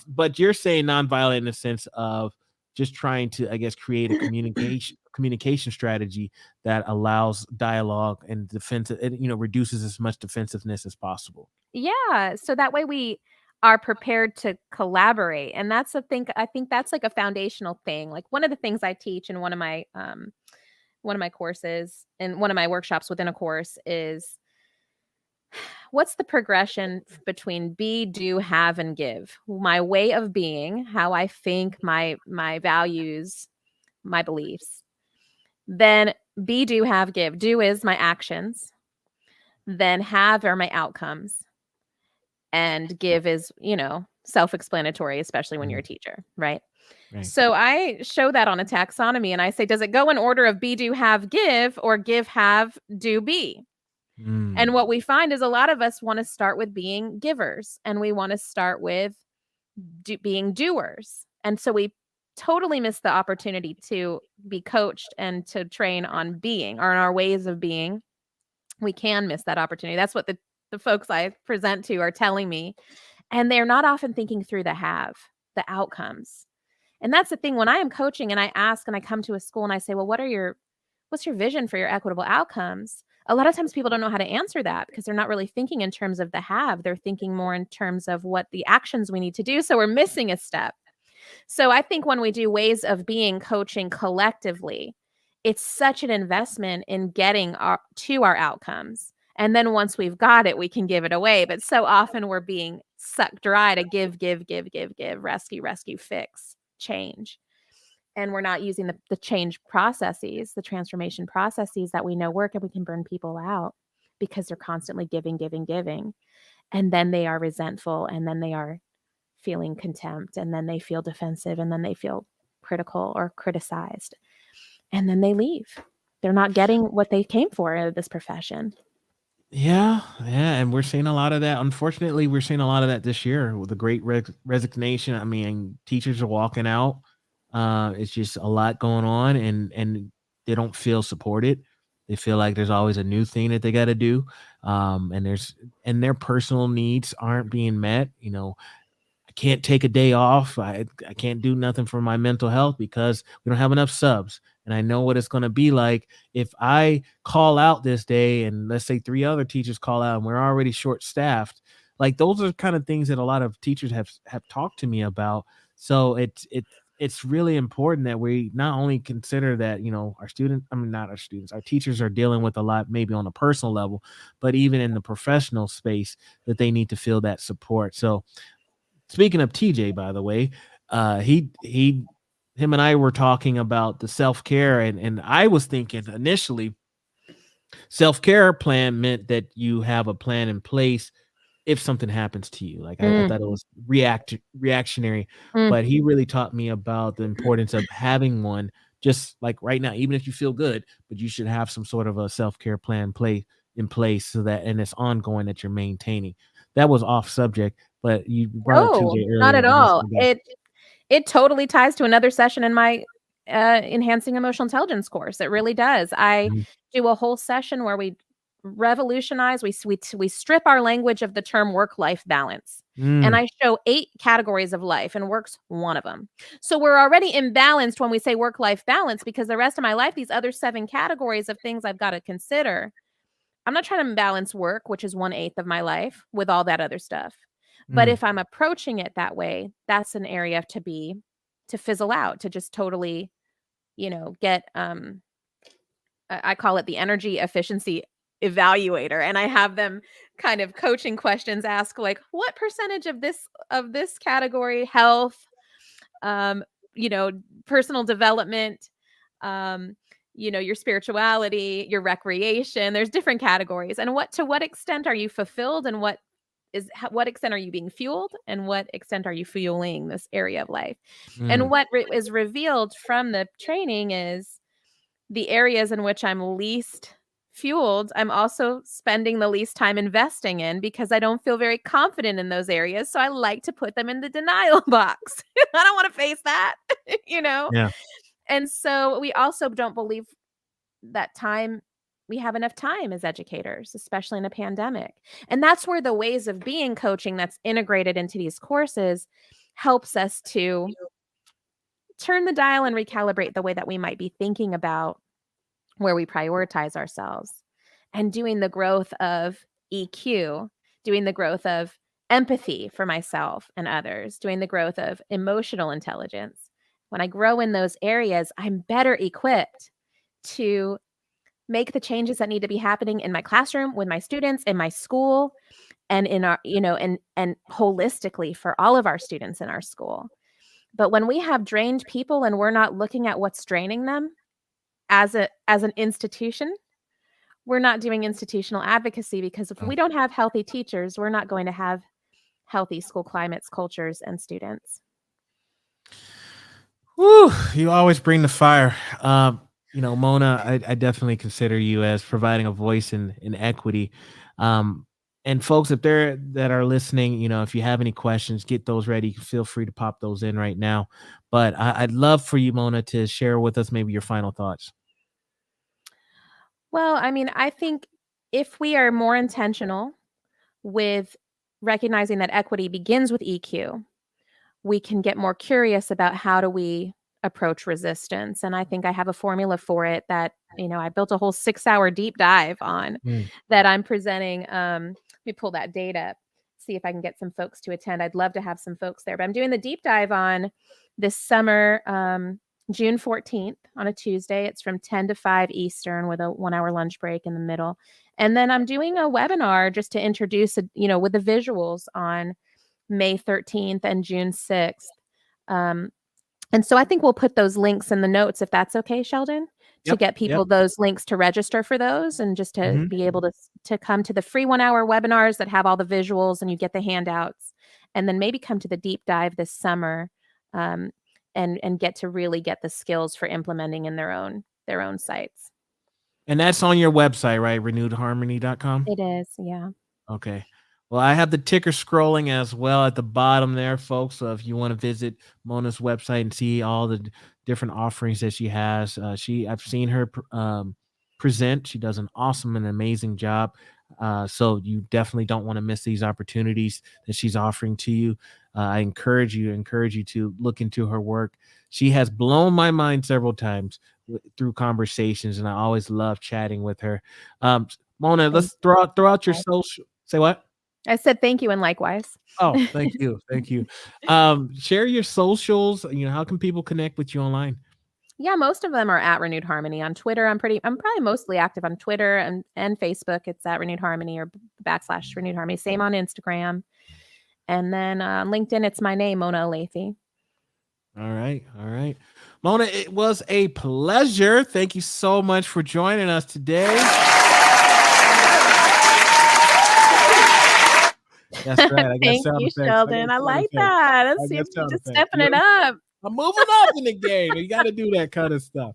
but you're saying nonviolent in the sense of just trying to, I guess, create a communication strategy that allows dialogue and defense, and reduces as much defensiveness as possible. Yeah, so that way we are prepared to collaborate, and that's the thing. I think that's like a foundational thing. Like one of the things I teach in one of my courses and one of my workshops within a course is what's the progression between be, do, have, and give? My way of being, how I think, my values, my beliefs. Then be, do, have, give. Do is my actions. Then have are my outcomes. And give is, self-explanatory, especially when you're a Mhm. teacher, right? Right. So I show that on a taxonomy and I say, does it go in order of be, do, have, give, or give, have, do, be? And Mm. what we find is a lot of us want to start with being givers and we want to start with being doers. And so we totally miss the opportunity to be coached and to train on being or in our ways of being. We can miss that opportunity. That's what the folks I present to are telling me. And they're not often thinking through the outcomes. And that's the thing when I am coaching and I ask and I come to a school and I say, "Well, what's your vision for your equitable outcomes?" A lot of times people don't know how to answer that because they're not really thinking in terms of the have. They're thinking more in terms of what the actions we need to do. So we're missing a step. So I think when we do ways of being coaching collectively, it's such an investment in getting our outcomes. And then once we've got it, we can give it away. But so often we're being sucked dry to give, rescue, rescue, fix, change. And we're not using the change processes, the transformation processes that we know work and we can burn people out because they're constantly giving, giving, giving. And then they are resentful and then they are feeling contempt and then they feel defensive and then they feel critical or criticized and then they leave. They're not getting what they came for in this profession. Yeah, yeah, and we're seeing a lot of that. Unfortunately, we're seeing a lot of that this year with the great resignation. I mean, teachers are walking out. It's just a lot going on, and they don't feel supported. They feel like there's always a new thing that they got to do, and their personal needs aren't being met. I can't take a day off. I can't do nothing for my mental health because we don't have enough subs. And I know what it's going to be like if I call out this day and let's say three other teachers call out and we're already short staffed. Like, those are kind of things that a lot of teachers have talked to me about. So it's really important that we not only consider that, our students, I mean, not our students, our teachers are dealing with a lot, maybe on a personal level, but even in the professional space, that they need to feel that support. So, speaking of TJ, by the way, him and I were talking about the self-care, and I was thinking initially self-care plan meant that you have a plan in place if something happens to you. Like, I Mm, thought it was reactionary, mm. but he really taught me about the importance of having one, just like right now, even if you feel good, but you should have some sort of a self-care plan in place so that, and it's ongoing, that you're maintaining. That was off subject, but you brought up No, TJ not earlier, at and that's all. my guy. It totally ties to another session in my, enhancing emotional intelligence course. It really does. I Mhm. do a whole session where we revolutionize, we strip our language of the term work-life balance, and Mm, I show 8 categories of life, and work's one of them. So we're already imbalanced when we say work-life balance because the rest of my life, these other 7 categories of things I've gotta consider I'm not trying to balance work, which is 1/8 of my life, with all that other stuff. But if I'm approaching it that way, that's an area to fizzle out, to just totally, get, I call it the energy efficiency evaluator, and I have them kind of coaching questions ask like, what percentage of this category, health, um, you know, personal development, um, your spirituality, your recreation. There's different categories. And to what extent are you fulfilled, and what extent are you being fueled, and what extent are you fueling this area of life? And what is revealed from the training is the areas in which I'm least fueled, I'm also spending the least time investing in, because I don't feel very confident in those areas. So I like to put them in the denial box. I don't want to face that, you know? Yeah. And so we also don't believe that we have enough time as educators, especially in a pandemic. And that's where the ways of being coaching that's integrated into these courses helps us to turn the dial and recalibrate the way that we might be thinking about where we prioritize ourselves, and doing the growth of EQ, doing the growth of empathy for myself and others, doing the growth of emotional intelligence. When I grow in those areas, I'm better equipped to make the changes that need to be happening in my classroom, with my students, in my school, and in our, and holistically for all of our students in our school. But when we have drained people and we're not looking at what's draining them as an institution, we're not doing institutional advocacy, because if we don't have healthy teachers, we're not going to have healthy school climates, cultures, and students. Woo, you always bring the fire. Mona, I definitely consider you as providing a voice in equity. And folks, if that are listening, if you have any questions, get those ready. Feel free to pop those in right now. But I'd love for you, Mona, to share with us maybe your final thoughts. Well, I mean, I think if we are more intentional with recognizing that equity begins with EQ, we can get more curious about how do we approach resistance. And I think I have a formula for it that, I built a whole 6-hour deep dive on that I'm presenting. Let me pull that date up, see if I can get some folks to attend. I'd love to have some folks there, but I'm doing the deep dive on this summer, June 14th on a Tuesday. It's from 10 to 5 Eastern with a 1-hour lunch break in the middle. And then I'm doing a webinar just to introduce, with the visuals on May 13th and June 6th. And so I think we'll put those links in the notes, if that's okay, Sheldon, to get people those links to register for those, and just to be able to come to the free 1-hour webinars that have all the visuals and you get the handouts, and then maybe come to the deep dive this summer, and get to really get the skills for implementing in their own sites. And that's on your website, right? renewedharmony.com? It is, yeah. Okay. Well, I have the ticker scrolling as well at the bottom there, folks. So if you want to visit Mona's website and see all the different offerings that she has, I've seen her present. She does an awesome and amazing job. So you definitely don't want to miss these opportunities that she's offering to you. I encourage you to look into her work. She has blown my mind several times through conversations, and I always love chatting with her. Mona, let's throw out your social. Say what? I said thank you, and likewise. Oh, thank you. Thank you. Share your socials. How can people connect with you online? Yeah, most of them are at Renewed Harmony. On Twitter, I'm probably mostly active on Twitter and Facebook. It's at Renewed Harmony or / Renewed Harmony. Same on Instagram. And then on LinkedIn, it's my name, Mona Elaithy. All right. Mona, it was a pleasure. Thank you so much for joining us today. That's right. I got Thank you, Sheldon. I like that. Let's see if you're just stepping it up. I'm moving up in the game. You got to do that kind of stuff,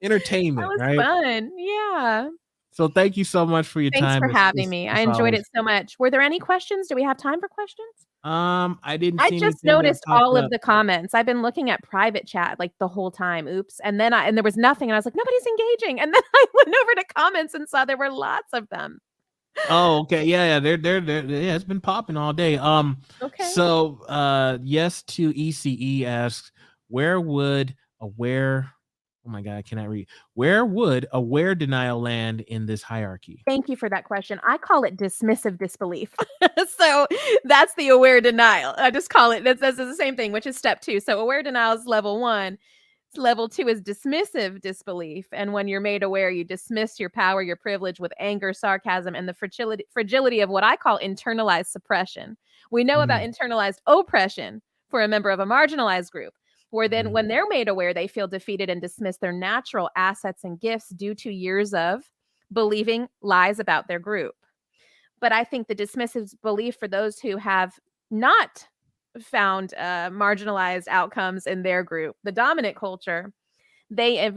entertainment, that was right? Fun. Yeah. So thank you so much for your time. Thanks for having me. I enjoyed it so much. Were there any questions? Do we have time for questions? I didn't see I just noticed all of the comments. I've been looking at private chat like the whole time. Oops. And then there was nothing. And I was like, nobody's engaging. And then I went over to comments and saw there were lots of them. Oh, okay. Yeah. They're it's been popping all day. Okay. So yes to ECE asks, where would aware Oh my God, I cannot read. Where would aware denial land in this hierarchy? Thank you for that question. I call it dismissive disbelief. So that's the aware denial. I just call it, that's the same thing, which is step 2. So aware denial is level 1. Level 2 is dismissive disbelief. And when you're made aware, you dismiss your power, your privilege with anger, sarcasm, and the fragility of what I call internalized suppression. We know about internalized oppression for a member of a marginalized group, where then when they're made aware, they feel defeated and dismiss their natural assets and gifts due to years of believing lies about their group. But I think the dismissive belief for those who have not found marginalized outcomes in their group, the dominant culture, they've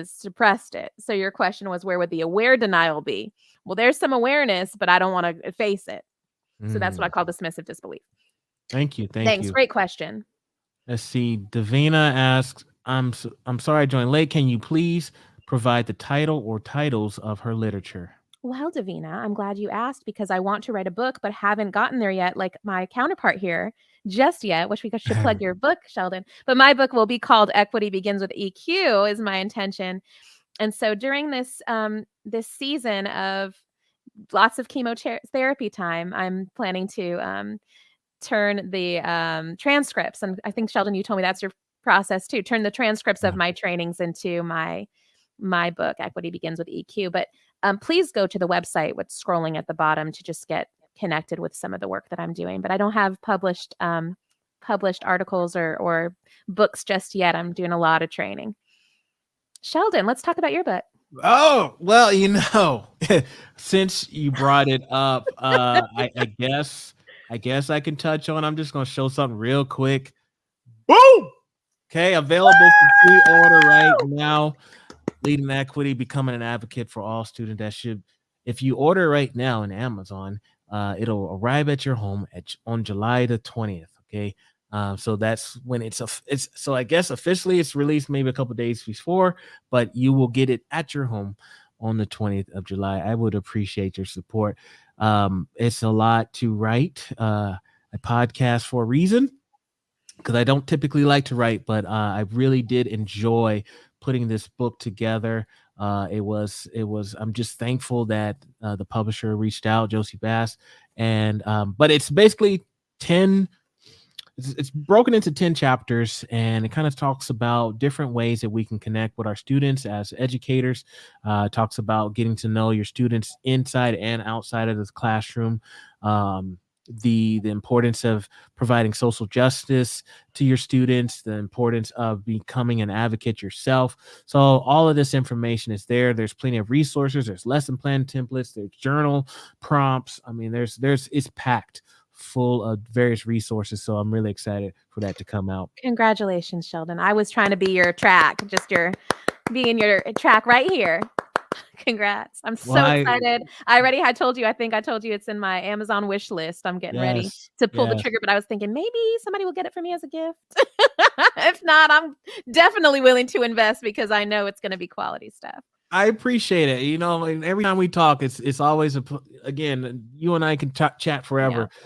suppressed it. So your question was, where would the aware denial be? Well, there's some awareness, but I don't want to face it. So that's what I call dismissive disbelief. Thank you. Thanks. Great question. Let's see. Davina asks, I'm sorry I joined late. Can you please provide the title or titles of her literature? Well, Davina, I'm glad you asked, because I want to write a book, but haven't gotten there yet, like my counterpart here, just yet. Wish we should plug your book, Sheldon. But my book will be called Equity Begins with EQ, is my intention. And so during this this season of lots of chemotherapy time, I'm planning to turn the transcripts. And I think, Sheldon, you told me that's your process too. Turn the transcripts of my trainings into my book, Equity Begins with EQ. But please go to the website, what's scrolling at the bottom, to just get connected with some of the work that I'm doing. But I don't have published articles or books just yet. I'm doing a lot of training. Sheldon, let's talk about your book. Oh, well, since you brought it up, I guess I can touch on. I'm just going to show something real quick. Boom! Okay, available for pre-order right now. Leading Equity, Becoming an Advocate for All Students. That should, if you order right now in Amazon, it'll arrive at your home on July the 20th. Okay, so that's when it's so I guess officially it's released maybe a couple days before, but you will get it at your home on the 20th of July. I would appreciate your support. It's a lot to write a podcast for a reason, because I don't typically like to write, but I really did enjoy putting this book together. It was I'm just thankful that the publisher reached out, Josie Bass, and but it's basically 10. It's broken into 10 chapters, and it kind of talks about different ways that we can connect with our students as educators. Talks about getting to know your students inside and outside of the classroom. The importance of providing social justice to your students, the importance of becoming an advocate yourself. So all of this information is there. There's plenty of resources. There's lesson plan templates. There's journal prompts. I mean, it's packed full of various resources. So I'm really excited for that to come out. Congratulations, Sheldon. I was trying to be your track, being your track right here. Congrats. I'm so excited. I told you it's in my Amazon wish list. I'm getting ready to pull the trigger, but I was thinking maybe somebody will get it for me as a gift. If not, I'm definitely willing to invest, because I know it's going to be quality stuff. I appreciate it. Every time we talk, it's always again, you and I can chat forever. Yeah.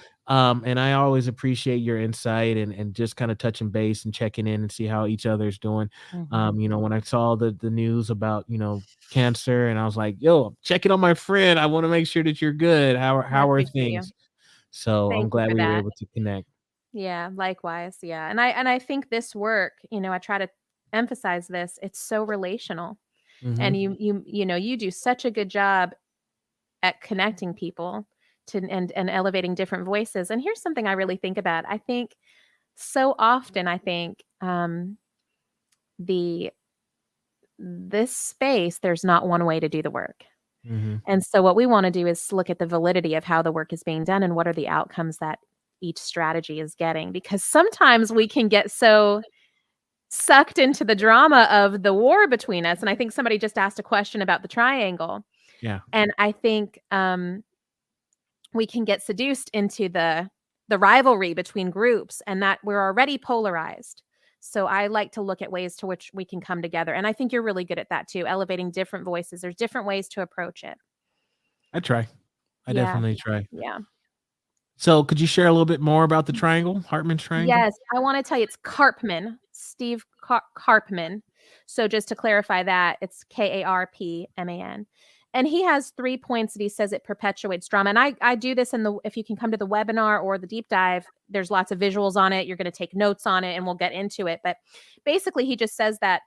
And I always appreciate your insight and just kind of touching base and checking in and see how each other's doing. When I saw the news about, cancer, and I was like, yo, check it on my friend. I want to make sure that you're good. How are things? So I'm glad we were able to connect. Yeah, likewise. Yeah. And I think this work, I try to emphasize this. It's so relational. And you do such a good job at connecting people and elevating different voices. And here's something I really think about. I think so often, this space, there's not one way to do the work. And so what we want to do is look at the validity of how the work is being done and what are the outcomes that each strategy is getting. Because sometimes we can get so sucked into the drama of the war between us. And I think somebody just asked a question about the triangle. Yeah. And I think we can get seduced into the rivalry between groups, and that we're already polarized. So I like to look at ways to which we can come together. And I think you're really good at that too, elevating different voices. There's different ways to approach it. I try. I definitely try. Yeah. So could you share a little bit more about the triangle, Hartman's triangle? Yes. I want to tell you, it's Karpman, Steve Karpman. So just to clarify that, it's Karpman. And he has 3 points that he says it perpetuates drama. And I do this if you can come to the webinar or the deep dive, there's lots of visuals on it. You're going to take notes on it and we'll get into it. But basically, he just says that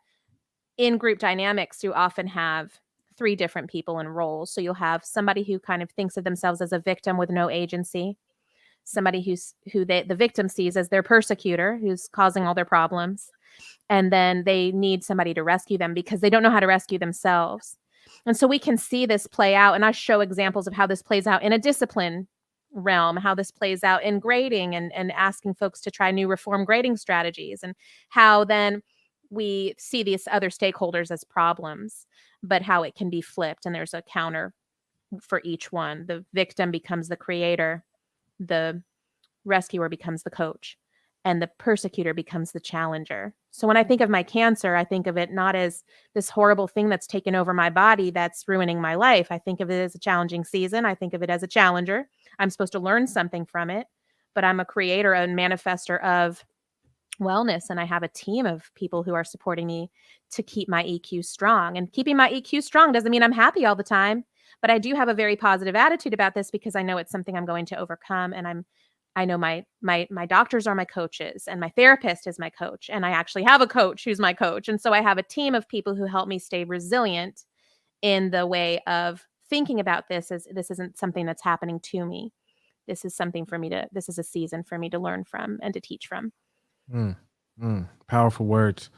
in group dynamics, you often have 3 different people in roles. So you'll have somebody who kind of thinks of themselves as a victim with no agency, somebody who the victim sees as their persecutor, who's causing all their problems. And then they need somebody to rescue them because they don't know how to rescue themselves. And so we can see this play out, and I show examples of how this plays out in a discipline realm, how this plays out in grading and asking folks to try new reform grading strategies, and how then we see these other stakeholders as problems, but how it can be flipped. And there's a counter for each one. The victim becomes the creator, the rescuer becomes the coach, and the persecutor becomes the challenger. So when I think of my cancer, I think of it not as this horrible thing that's taken over my body that's ruining my life. I think of it as a challenging season. I think of it as a challenger. I'm supposed to learn something from it, but I'm a creator and manifester of wellness. And I have a team of people who are supporting me to keep my EQ strong. And keeping my EQ strong doesn't mean I'm happy all the time, but I do have a very positive attitude about this because I know it's something I'm going to overcome. And I know my doctors are my coaches and my therapist is my coach. And I actually have a coach who's my coach. And so I have a team of people who help me stay resilient in the way of thinking about this as this isn't something that's happening to me. This is something for me this is a season for me to learn from and to teach from. Powerful words.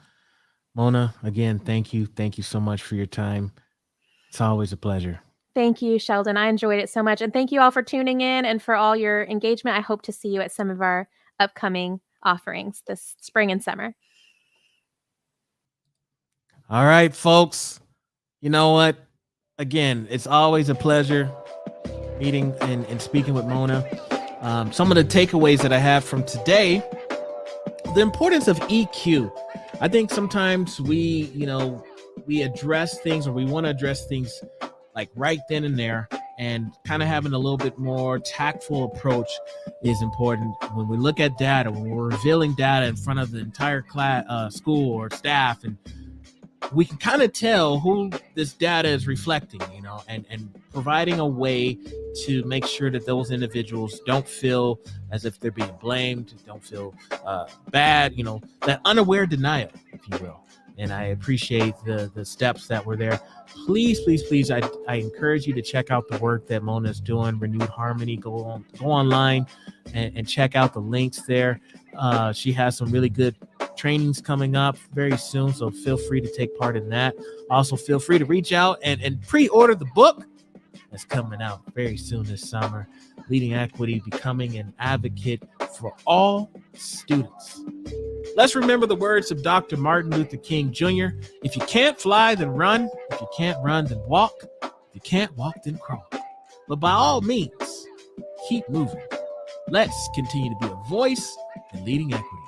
Mona, again, thank you. Thank you so much for your time. It's always a pleasure. Thank you, Sheldon. I enjoyed it so much. And thank you all for tuning in and for all your engagement. I hope to see you at some of our upcoming offerings this spring and summer. All right, folks. You know what? Again, it's always a pleasure meeting and speaking with Mona. Some of the takeaways that I have from today, the importance of EQ. I think sometimes we address things, or we want to address things like right then and there, and kind of having a little bit more tactful approach is important. When we look at data, when we're revealing data in front of the entire class, school or staff, and we can kind of tell who this data is reflecting, and providing a way to make sure that those individuals don't feel as if they're being blamed, don't feel bad, that unaware denial, if you will. And I appreciate the steps that were there. Please, I encourage you to check out the work that Mona is doing, Renewed Harmony. Go online and check out the links there. She has some really good trainings coming up very soon, so feel free to take part in that. Also, feel free to reach out and pre-order the book that's coming out very soon this summer, Leading Equity, Becoming an Advocate for All Students. Let's remember the words of Dr. Martin Luther King Jr. If you can't fly, then run. If you can't run, then walk. If you can't walk, then crawl. But by all means, keep moving. Let's continue to be a voice in leading equity.